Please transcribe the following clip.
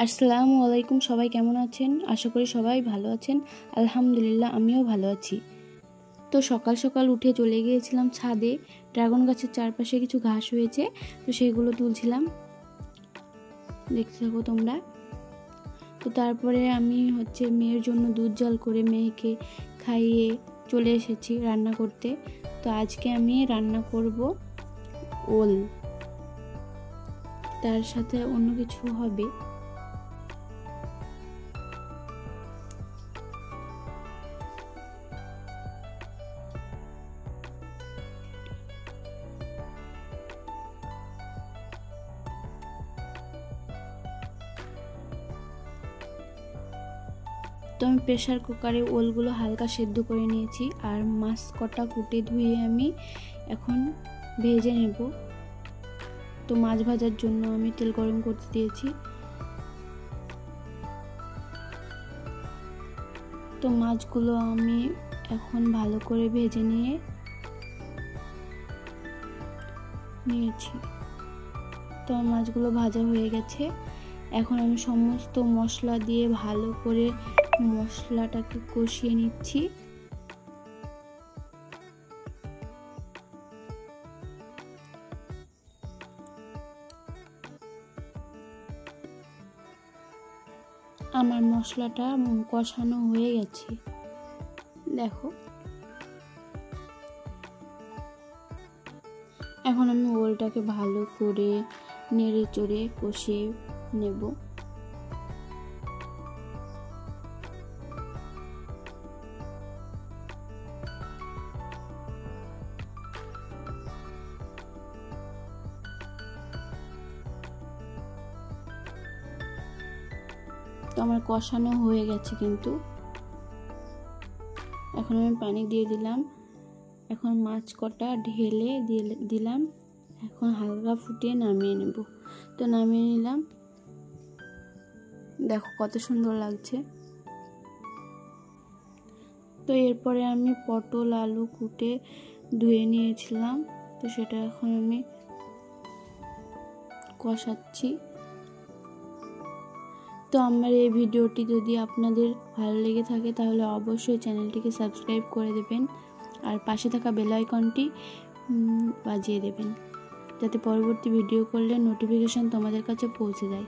আসসালামু আলাইকুম। সবাই কেমন আছেন? আশা করি সবাই ভালো আছেন। আলহামদুলিল্লাহ আমিও ভালো আছি। তো সকাল সকাল উঠে চলে গিয়েছিলাম ছাদে। ড্রাগন গাছের চারপাশে কিছু ঘাস হয়েছে, তো সেইগুলো তুলছিলাম, দেখতে থাকো তোমরা। তো তারপরে আমি মেয়ের জন্য দুধ জাল করে মেয়েকে খাইয়ে চলে এসেছি রান্না করতে। তো আজকে আমি রান্না করব ওল, তার সাথে অন্য কিছু হবে। তো আমি প্রেসার কুকারে ওলগুলো হালকা সেদ্ধ করে নিয়েছি, আর মাছ কটা কুটে ধুয়ে আমি এখন ভেজে নেব। তো মাছ ভাজার জন্য আমি তেল গরম করতে দিয়েছি। তো মাছগুলো আমি এখন ভালো করে ভেজে নিয়েছি। তো মাছগুলো ভাজা হয়ে গেছে। এখন আমি সমস্ত মশলা দিয়ে ভালো করে মশলাটাকে কষিয়ে নিচ্ছি। আমার মশলাটা কষানো হয়ে গেছে, দেখো। এখন আমি ওলটাকে ভালো করে নেড়ে চড়ে কষিয়ে নেব। তো আমার কষানো হয়ে গেছে কিন্তু। এখন আমি পানি দিয়ে দিলাম। এখন মাছ কটা ঢেলে দিলাম। এখন হালকা ফুটিয়ে নামিয়ে নেব। তো নামিয়ে নিলাম, দেখো কত সুন্দর লাগছে। তো এরপরে আমি পটল আলু কুটে ধুয়ে নিয়েছিলাম, তো সেটা এখন আমি কষাচ্ছি। তো আমার এই ভিডিওটি যদি আপনাদের ভালো লেগে থাকে তাহলে অবশ্যই চ্যানেলটিকে সাবস্ক্রাইব করে দেবেন, আর পাশে থাকা বেল আইকনটি বাজিয়ে দেবেন, যাতে পরবর্তী ভিডিও করলে নোটিফিকেশন তোমাদের কাছে পৌঁছে যায়।